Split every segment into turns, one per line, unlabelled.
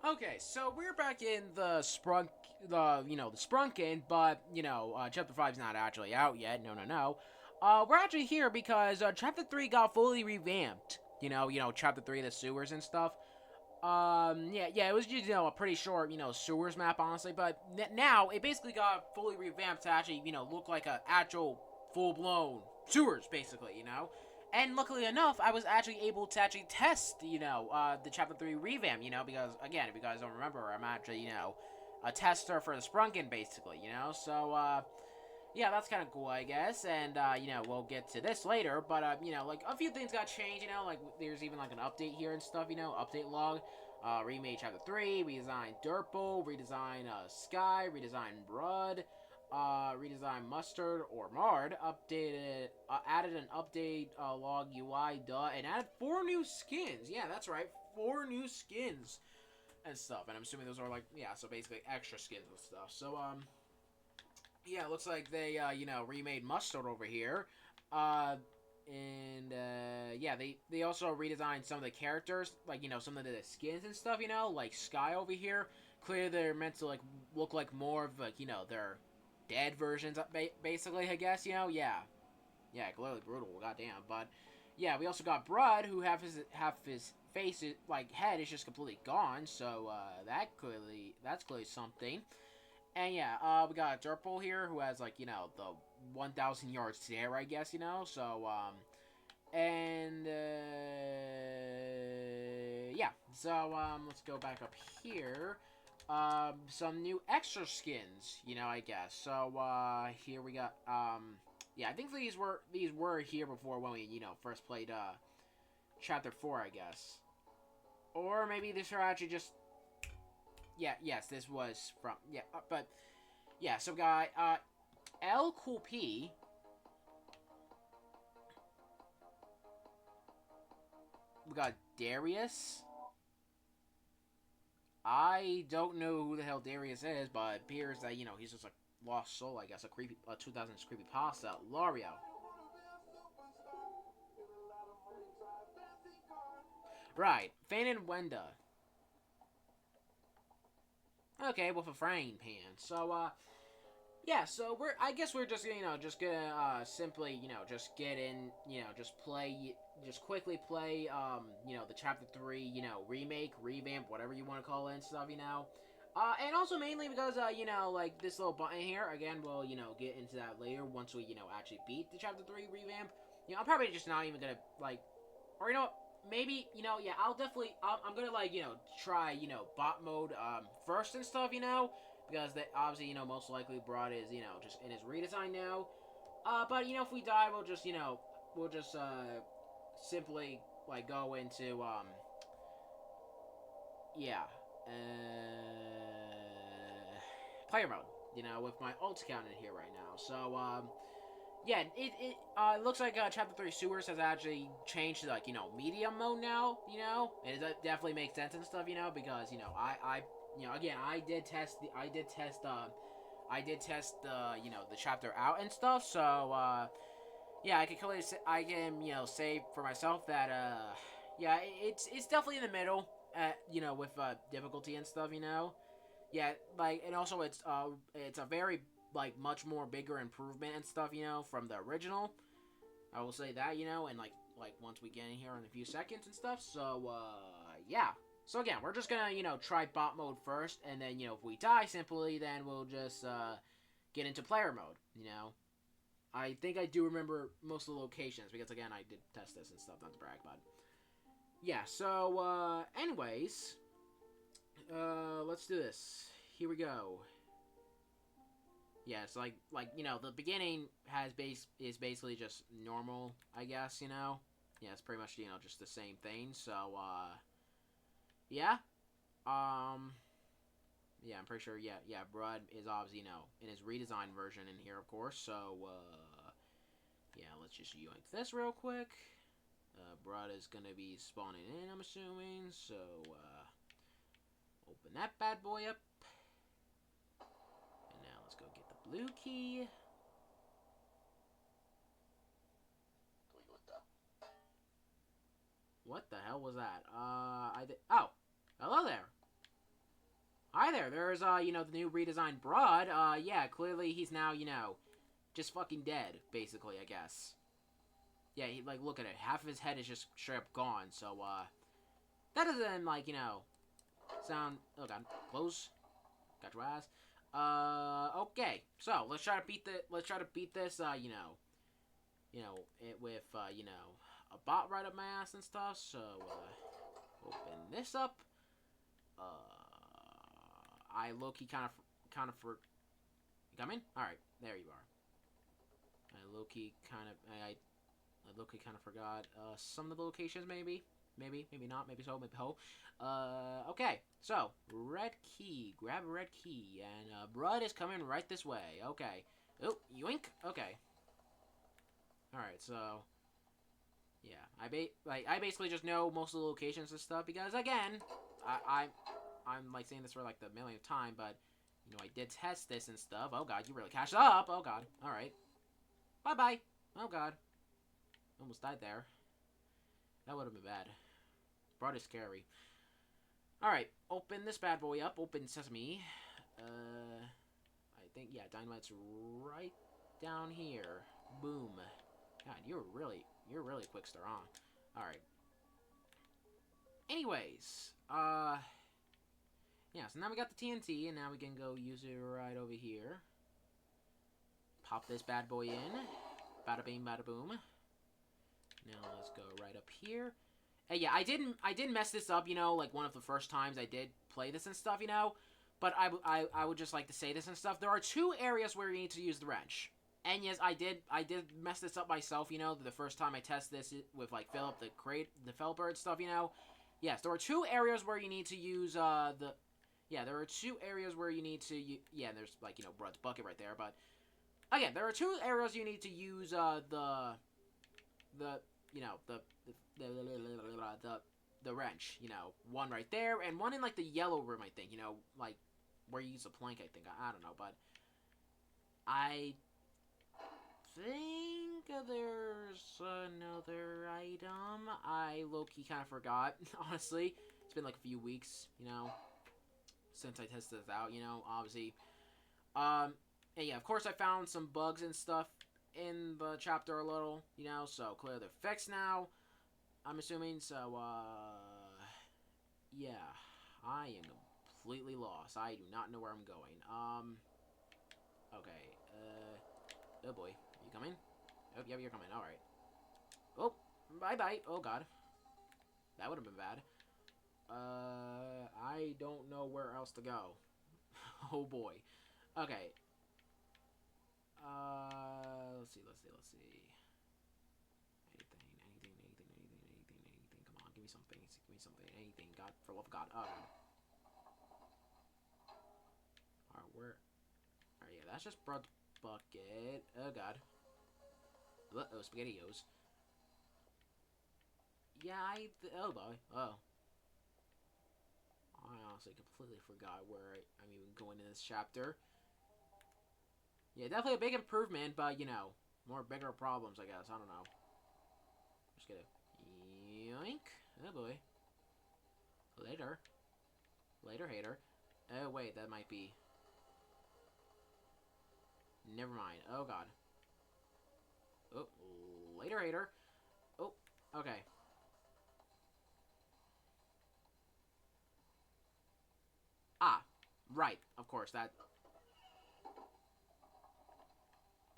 Okay, so we're back in the the Sprunkin, but Chapter 5's not actually out yet. No, no, no. We're actually here because Chapter 3 got fully revamped. Chapter 3, the sewers and stuff. Yeah, it was just a pretty short sewers map, honestly, but now it basically got fully revamped to actually look like a actual full blown sewers, basically. And luckily enough, I was actually able to actually test, the Chapter 3 revamp, because, again, if you guys don't remember, I'm actually, a tester for the Sprunkin, basically, So, yeah, that's kind of cool, I guess, and, we'll get to this later, but, like, a few things got changed, like, there's even, like, an update here and stuff, update log, remade Chapter 3, redesigned Dirtball, redesigned, Sky, redesigned Blood, redesigned Mustard or Mard, updated, added an update, log UI, and added 4 new skins, yeah, that's right, 4 new skins, and stuff, and I'm assuming those are, like, yeah, so basically extra skins and stuff, so, yeah, it looks like they, remade Mustard over here. Yeah, they also redesigned some of the characters, like, some of the skins and stuff, like Sky over here. Clearly, they're meant to, like, look like more of, like, their dead versions, basically, I guess, Yeah. Yeah, clearly brutal, goddamn. But, yeah, we also got Brud, who half his face, like, head is just completely gone, so, that's clearly something. And yeah, we got a Dirtball here who has, like, the 1,000 yards stare, I guess, So, yeah. So, let's go back up here. Some new extra skins, I guess. So, here we got, yeah, I think these were here before when we, first played, Chapter 4, I guess. Or maybe these are actually just, yeah, yes, this was from, yeah, but, yeah, so we got, L Cool P. We got Darius. I don't know who the hell Darius is, but it appears that, he's just a lost soul, I guess. A 2000s creepypasta. Lario. Right. Fane and Wenda. Okay, with a frying pan. So, yeah, so I guess we're just, just gonna, simply, just get in, just quickly play, the Chapter 3, remake, revamp, whatever you want to call it and stuff, and also mainly because, like, this little button here, again, we'll, get into that later once we, actually beat the Chapter 3 revamp. I'm probably just not even gonna, like, or, maybe, yeah, I'm gonna, like, try, bot mode, first and stuff, because they obviously, most likely Broad is, just in his redesign now. But, if we die, we'll just, simply, like, go into, yeah, player mode, with my ult count in here right now. So, yeah, it looks like Chapter 3 Sewers has actually changed to, like, medium mode now, and it definitely makes sense and stuff, because, again, I did test the, the chapter out and stuff, so, yeah, I can, say for myself that, yeah, it's definitely in the middle, with, difficulty and stuff, Yeah, like, and also it's a very, like, much more bigger improvement and stuff, from the original. I will say that, and, like once we get in here in a few seconds and stuff, so, yeah. So again, we're just gonna, try bot mode first, and then, if we die simply, then we'll just, get into player mode, I think I do remember most of the locations, because, again, I did test this and stuff, not to brag, but, yeah, so, anyways, let's do this. Here we go. Yeah, it's like the beginning is basically just normal, I guess, Yeah, it's pretty much, just the same thing. So, yeah. Um, yeah, I'm pretty sure, yeah, Brud is obviously, in his redesigned version in here, of course. So, yeah, let's just yoink this real quick. Brud is gonna be spawning in, I'm assuming. So, open that bad boy up. And now let's go get the blue key. What the hell was that? I did. Oh, hello there. hi there. There's, you know, the new redesigned Broad. Yeah, clearly he's now, you know, just fucking dead, basically, I guess. Yeah, like, look at it. Half of his head is just straight up gone, so, that doesn't, like, you know, sound... Oh, God. Close. Got your ass. Okay. So, let's try to beat this, you know, it with, you know, a bot right up my ass and stuff, so, open this up. I low-key kind of for... You coming? Alright, there you are. I low-key kind of forgot, some of the locations, maybe? Maybe not, maybe so, maybe ho. Okay, so, red key, grab a red key, and, Blood is coming right this way, okay. Oh, yoink, okay. Alright, so, yeah, I basically just know most of the locations and stuff, because, again, I'm, like, saying this for, like, the millionth time, but, you know, I did test this and stuff. Oh, God, you really cashed up. Oh, God, alright. Bye-bye. Oh, God. Almost died there. That would have been bad. Broad is scary. Alright, open this bad boy up. Open sesame. I think, yeah, dynamite's right down here. Boom. God, you're really a quick star, huh? Alright. Anyways, yeah, so now we got the TNT, and now we can go use it right over here. Pop this bad boy in. Bada bing, bada boom. Now let's go right up here. Hey, yeah, I didn't mess this up, you know, like one of the first times I did play this and stuff, you know. But I would just like to say this and stuff. There are 2 areas where you need to use the wrench. And yes, I did mess this up myself, you know, the first time I tested this with, like, Philip, the developer and stuff, you know. Yes, there are 2 areas where you need to use, yeah, there are 2 areas where you need to, yeah, there's, like, you know, Broad's bucket right there, but, again, there are 2 areas you need to use, you know, the wrench, you know, one right there, and one in, like, the yellow room, I think, you know, like, where you use a plank, I think, I don't know, but, I think there's another item. I low-key kind of forgot, honestly. It's been, like, a few weeks, you know, since I tested this out, you know, obviously. And yeah, of course I found some bugs and stuff in the chapter a little, you know, so clearly they're fixed now, I'm assuming, so, yeah, I am completely lost. I do not know where I'm going. Okay, oh boy, are you coming? Oh, yeah, you're coming, alright. Oh, bye-bye, oh god. That would have been bad. I don't know where else to go. Oh boy. Okay. Let's see. Anything. Come on, give me something. Anything. God, for love of God. Oh. Alright, where? Alright, yeah, that's just Broad's bucket. Oh god. Uh-oh, SpaghettiOs. Yeah, oh boy. Oh. I honestly completely forgot where I'm even going in this chapter. Yeah, definitely a big improvement, but, you know, more bigger problems, I guess. I don't know. Just gonna yoink. Oh, boy. Later. Later, hater. Oh, wait, that might be... Never mind. Oh, God. Oh, later, hater. Oh, okay. Ah, right. Of course, that...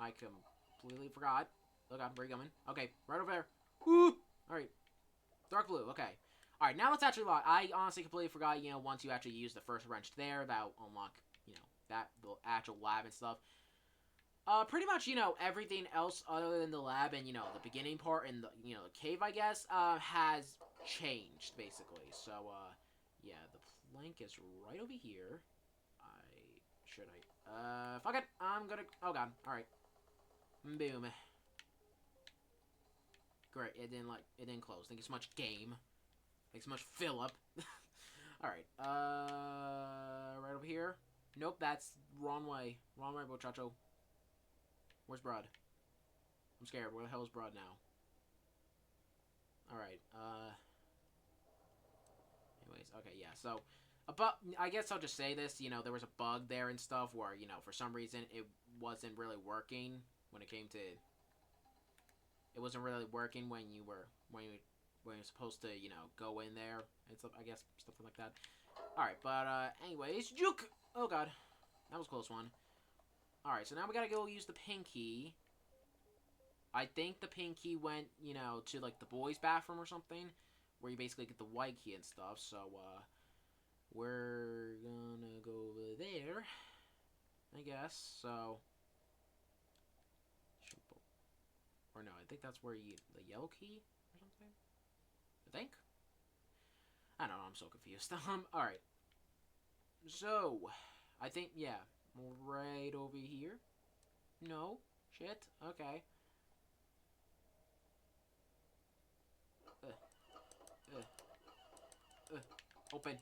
I completely forgot. Oh god, where are you coming? Okay, right over there. Woo! Alright. Dark blue, okay. Alright, now let's actually lock. I honestly completely forgot, you know, once you actually use the first wrench there, that'll unlock, you know, the actual lab and stuff. Pretty much, you know, everything else other than the lab and, you know, the beginning part and the, you know, the cave, I guess, has changed, basically. So, yeah, the plank is right over here. Fuck it. I'm gonna, oh god, alright. Boom. Great, it didn't close. Thank you so much, game. Thanks so much, Philip. Alright, right over here. Nope, that's wrong way. Wrong way, muchacho. Where's Broad? I'm scared. Where the hell is Broad now? Alright, anyways, okay, yeah, so, But I guess I'll just say this, you know, there was a bug there and stuff where, you know, for some reason it wasn't really working when it came to, it wasn't really working when you were, when you're supposed to, you know, go in there and stuff, I guess, stuff like that. Alright, but, anyways, juke! Oh god, that was a close one. Alright, so now we gotta go use the pin key. I think the pin key went, you know, to, like, the boys' bathroom or something, where you basically get the white key and stuff, so, we're gonna go over there, I guess, so, or no, I think that's where you, the yellow key, or something, I think? I don't know, I'm so confused. Alright, so, I think, yeah, right over here, no, shit, okay. Open.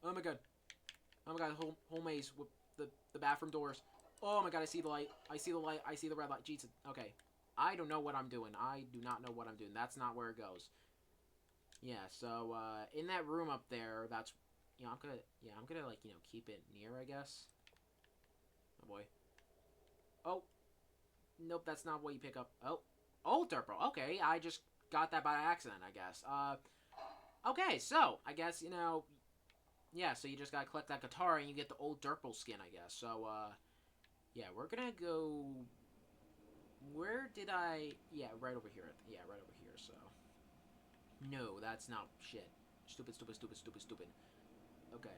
Oh my god. Oh my god, whole maze with the bathroom doors. Oh my god, I see the light. I see the light. I see the red light. Jesus. Okay. I don't know what I'm doing. I do not know what I'm doing. That's not where it goes. Yeah, so, in that room up there, that's, you know, I'm gonna, like, you know, keep it near, I guess. Oh boy. Oh. Nope, that's not what you pick up. Oh, Derpo. Okay, I just got that by accident, I guess. Okay, so, I guess, you know, yeah, so you just gotta collect that guitar and you get the old Derpo skin, I guess. So, yeah, we're gonna go, where did I, yeah, right over here. Yeah, right over here, so. No, that's not, shit. Stupid. Okay,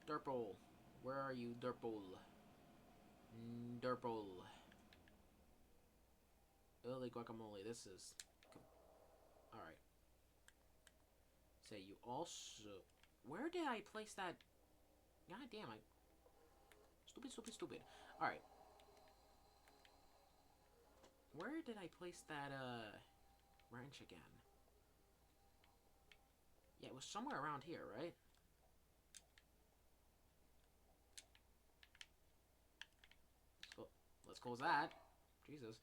Derpo. Where are you, Derpo? Derpo. Holy guacamole, this is, alright. Say, you also, where did I place that? God damn, stupid. Alright. Where did I place that, wrench again? Yeah, it was somewhere around here, right? Let's close that. Jesus.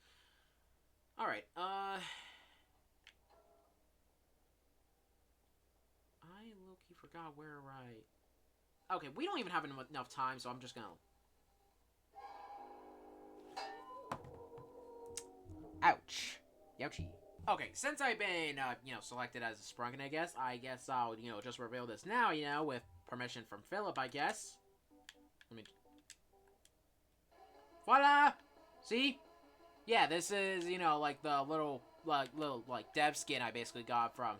Alright, I low-key forgot where I... Okay, we don't even have enough time, so I'm just gonna... Ouch. Youchie. Okay, since I've been, you know, selected as a Sprunkin, I guess I'll, you know, just reveal this now, you know, with permission from Philip, I guess. Let me... Voila! See? Yeah, this is, you know, like, the little dev skin I basically got from,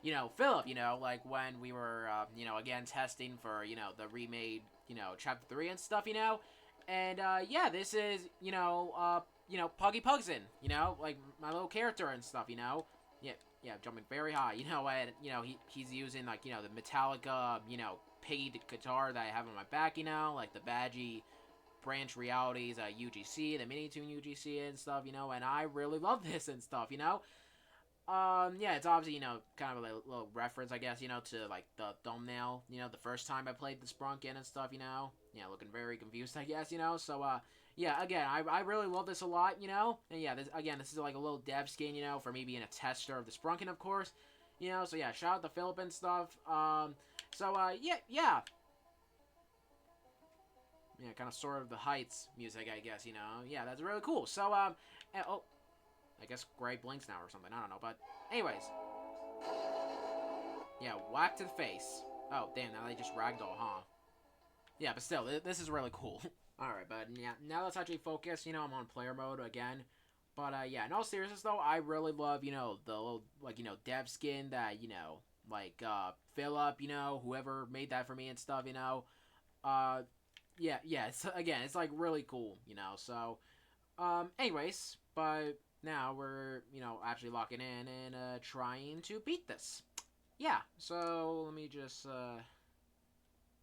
you know, Philip, you know, like, when we were, you know, again, testing for, you know, the remade, you know, Chapter 3 and stuff, you know? And, yeah, this is, you know, PuggyPugson, you know, like, my little character and stuff, you know? Yeah, jumping very high, you know, and, you know, he's using, like, you know, the Metallica, you know, piggy guitar that I have on my back, you know, like, the Badgie Branch Realities, UGC, the Mini-Tune UGC and stuff, you know, and I really love this and stuff, you know? Yeah, it's obviously, you know, kind of a little reference, I guess, you know, to, like, the thumbnail, you know, the first time I played the Sprunkin and stuff, you know? Yeah, looking very confused, I guess, you know? So, yeah, again, I really love this a lot, you know? And yeah, this is like a little dev skin, you know, for me being a tester of the Sprunkin, of course. You know, so yeah, shout out to Philip and stuff. Yeah. Yeah, kind of sort of the Heights music, I guess, you know? Yeah, that's really cool. So, oh, I guess Gray blinks now or something, I don't know, but anyways. Yeah, whack to the face. Oh, damn, now they just ragdoll, huh? Yeah, but still, this is really cool. Alright, but yeah, now let's actually focus, you know, I'm on player mode again. But, yeah, in all seriousness, though, I really love, you know, the little, like, you know, dev skin that, you know, like, Philip, you know, whoever made that for me and stuff, you know. Yeah, it's, like, really cool, you know, so, anyways, but now we're, you know, actually locking in and, trying to beat this. Yeah, so, let me just,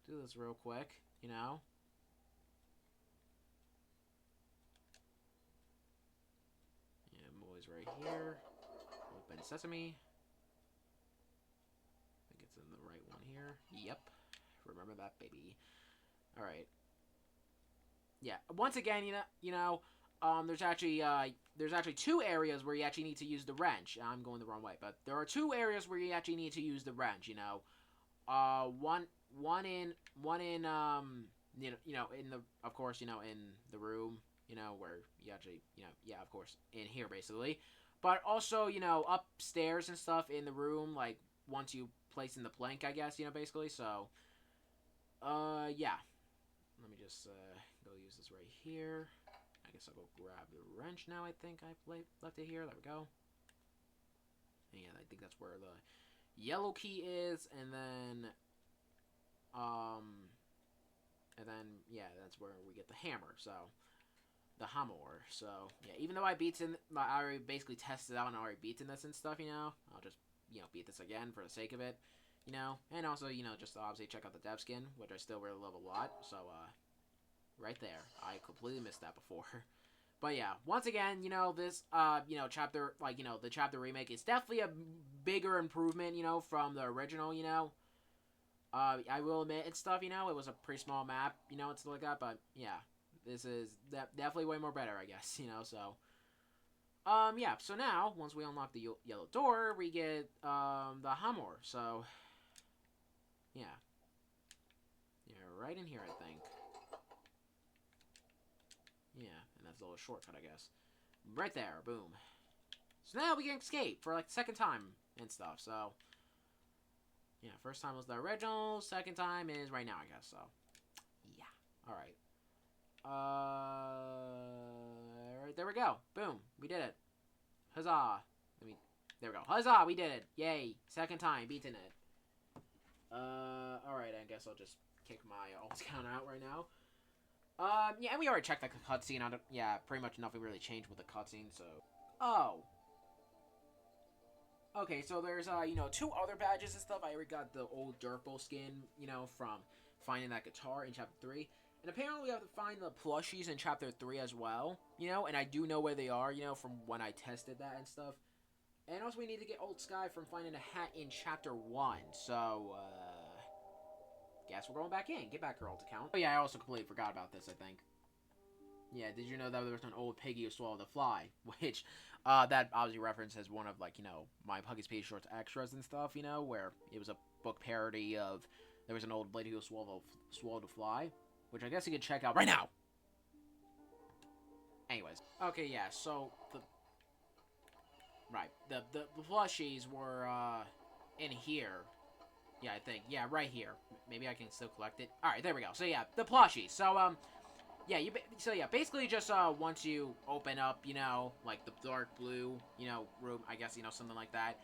do this real quick, you know. Yeah, boys right here. Open sesame. I think it's in the right one here. Yep. Remember that, baby. Alright. Yeah, once again, there's actually two areas where you actually need to use the wrench. I'm going the wrong way, but there are two areas where you actually need to use the wrench. You know, one in in the, of course, in the room, where you actually, yeah, of course, in here basically, but also, upstairs and stuff in the room, like once you place in the plank, I guess, basically. So, yeah. Let me just go use this right here. I guess I'll go grab the wrench now. I think I left it here. There we go. And yeah, I think that's where the yellow key is, and then yeah, that's where we get the hammer. So the hammer. So yeah, even though I already basically tested out and already beaten this and stuff, I'll just beat this again for the sake of it, and also just obviously check out the dev skin, which I still really love a lot. So right there, I completely missed that before. But yeah, once again, this, chapter, the chapter remake is definitely a bigger improvement, from the original, I will admit and stuff, it was a pretty small map, and stuff like that, but yeah, this is definitely way more better, I guess, so. Yeah, so now, once we unlock the yellow door, we get, the hammer, so, yeah. Yeah, right in here, I think. Yeah, and that's a little shortcut, I guess. Right there, boom. So now we can escape for, like, the second time and stuff, so. Yeah, first time was the original, second time is right now, I guess, so. Yeah, alright. Right, there we go. Boom, we did it. Huzzah. There we go. Huzzah, we did it. Yay, second time, beaten it. Alright, I guess I'll just kick my alt count out right now. Yeah, and we already checked the cutscene. Yeah, pretty much nothing really changed with the cutscene, so. Oh. Okay, so there's, two other badges and stuff. I already got the old Durple skin, from finding that guitar in Chapter 3. And apparently we have to find the plushies in Chapter 3 as well, and I do know where they are, from when I tested that and stuff. And also we need to get Old Sky from finding a hat in Chapter 1, so, guess we're going back in. Get back your alt account. Oh yeah, I also completely forgot about this, I think. Yeah, did you know that there was an old piggy who swallowed a fly? Which, that obviously references one of, like, my Puggy's Page Shorts extras and stuff, where it was a book parody of, there was an old lady who swallowed a fly, which I guess you could check out right now! Anyways. Okay, yeah, so, the plushies were, in here. Yeah, I think. Yeah, right here. Maybe I can still collect it. Alright, there we go. So, yeah, the plushies. So, yeah, basically just, once you open up, like the dark blue, room, I guess, something like that,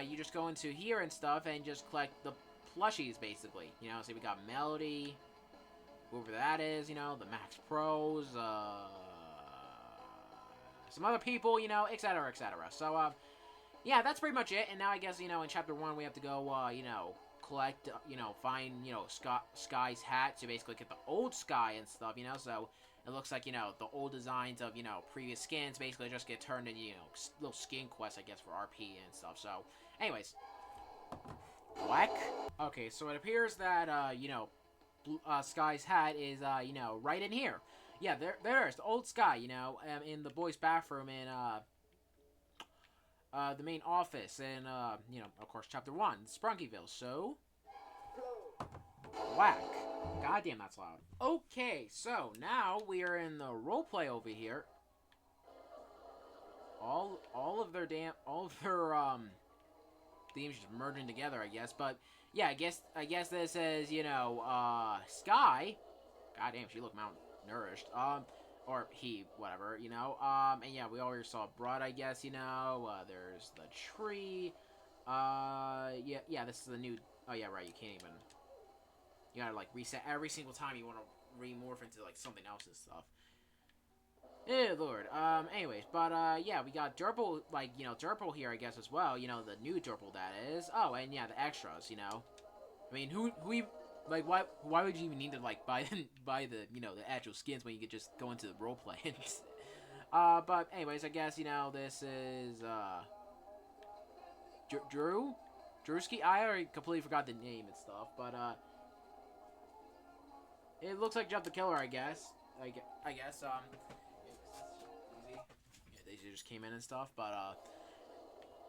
you just go into here and stuff and just collect the plushies, basically. So we got Melody, whoever that is, the Max Pros, some other people, etc., etc. So, yeah, that's pretty much it. And now I guess, in Chapter 1, we have to go, collect, find, Sky's hat to basically get the old Sky and stuff, so it looks like, the old designs of, previous skins basically just get turned into, little skin quests, I guess, for RP and stuff. So, anyways. Whack. Okay, so it appears that, Sky's hat is, right in here. Yeah, there's the old Sky, in the boys' bathroom in, the main office in, of course, Chapter 1, Sprunkyville, so. Whack. Goddamn, that's loud. Okay, so now we are in the roleplay over here. All of their themes just merging together, I guess, but yeah, I guess this is, Sky. Goddamn, she looked malnourished. Or he, whatever, and yeah, we already saw Broad, I guess, there's the tree, yeah, this is the new, oh yeah, right, you can't even, you gotta, like, reset every single time you want to remorph into, like, something else and stuff. Eh, lord, anyways, but, yeah, we got Durple, like, Durple here, I guess, as well, the new Durple, that is. Oh, and yeah, the extras, I mean, who like, why would you even need to, like, buy the, the actual skins when you could just go into the roleplay? But anyways, I guess, this is, Drewski? I already completely forgot the name and stuff, but, it looks like Jump the Killer, I guess. I guess, case you just came in and stuff. But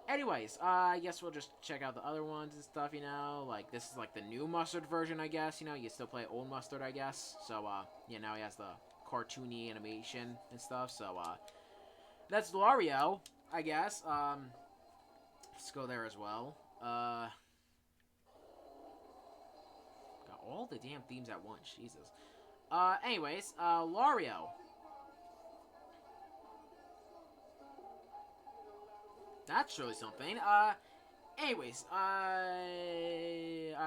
anyways, I guess we'll just check out the other ones and stuff. You know, like this is like the new Mustard version, I guess. You know, you still play old Mustard, I guess. So yeah, now he has the cartoony animation and stuff. So that's Lario, I guess. Let's go there as well. Got all the damn themes at once, Jesus. Anyways, Lario. That's really something. Anyways,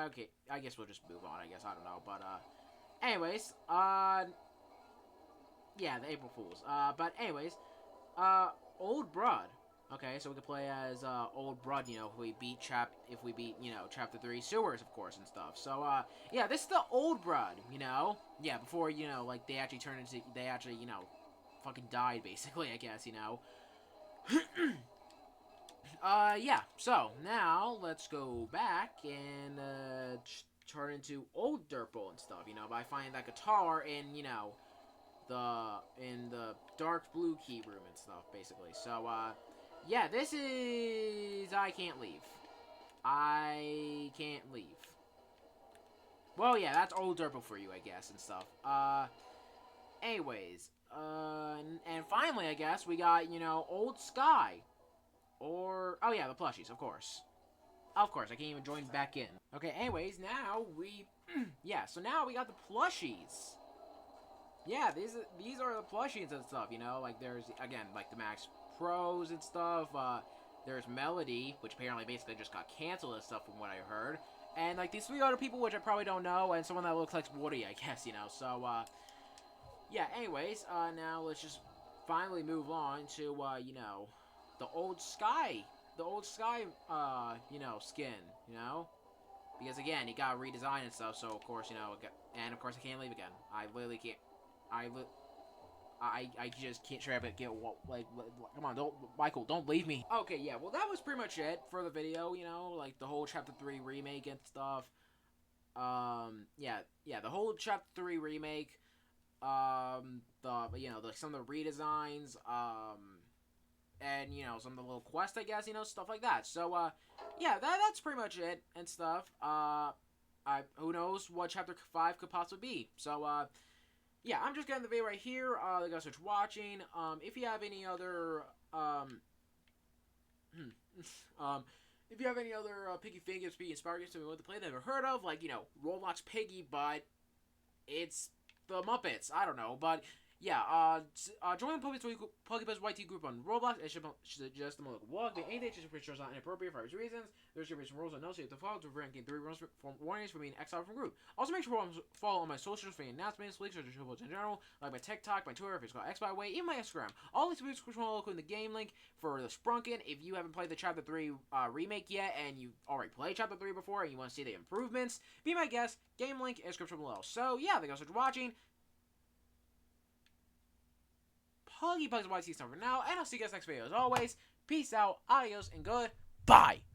okay, I guess we'll just move on, I guess, I don't know, but, anyways, yeah, the April Fools, but anyways, Old Broad. Okay, so we could play as, Old Broad, you know, if we beat, you know, Chapter 3 Sewers, of course, and stuff. So, yeah, this is the Old Broad, you know? Yeah, before, you know, like, they actually, you know, fucking died, basically, I guess, you know? Yeah, so, now, let's go back and, turn into Old Dirtball and stuff, you know, by finding that guitar in, you know, in the dark blue key room and stuff, basically. So, yeah, this is... I can't leave. I can't leave. Well, yeah, that's Old Dirtball for you, I guess, and stuff. Anyways, and finally, I guess, we got, you know, Old Sky. Or... oh, yeah, the plushies, of course. Of course, I can't even join back in. Okay, anyways, now we... yeah, so now we got the plushies. Yeah, these are the plushies and stuff, you know? Like, there's, again, like, the Max Pros and stuff. There's Melody, which apparently basically just got canceled and stuff from what I heard. And, like, these 3 other people, which I probably don't know, and someone that looks like Woody, I guess, you know? So, yeah, anyways, now let's just finally move on to, you know, the Old Sky. The Old Sky, you know, skin, you know? Because, again, he got redesigned and stuff, so, of course, you know, and, of course, I can't leave again. I literally can't. I just can't try to get what, like, come on, Michael, don't leave me. Okay, yeah, well, that was pretty much it for the video, you know, like, the whole Chapter 3 remake and stuff. Yeah, the whole Chapter 3 remake, you know, some of the redesigns, and, you know, some of the little quests, I guess, you know, stuff like that. So, yeah, that's pretty much it and stuff. Who knows what Chapter 5 could possibly be. So, yeah, I'm just getting the video right here. Thank you guys for watching. If you have any other, if you have any other Piggy Fingers, Speedy Inspired games that we want to play that I've heard of, like, you know, Roblox Piggy, but it's the Muppets. I don't know, but yeah, join the PuggyPugsonYT group on Roblox. It should suggest them a local walk. But anything just pretty sure it's not inappropriate for obvious reasons. There's going to be some rules and notes you have to follow to prevent getting 3 warnings for being exiled from group. Also, make sure to follow all my socials for any announcements, leaks, or distributions in general, like my TikTok, my Twitter, if it's called XByWay, even my Instagram. All these videos will local in the game link for the Sprunkin. If you haven't played the Chapter 3 remake yet, and you already played Chapter 3 before, and you want to see the improvements, be my guest. Game link in the description below. So, yeah, thank you guys for watching. PuggyPugsonYT for now, and I'll see you guys next video. As always, peace out, adios, and goodbye.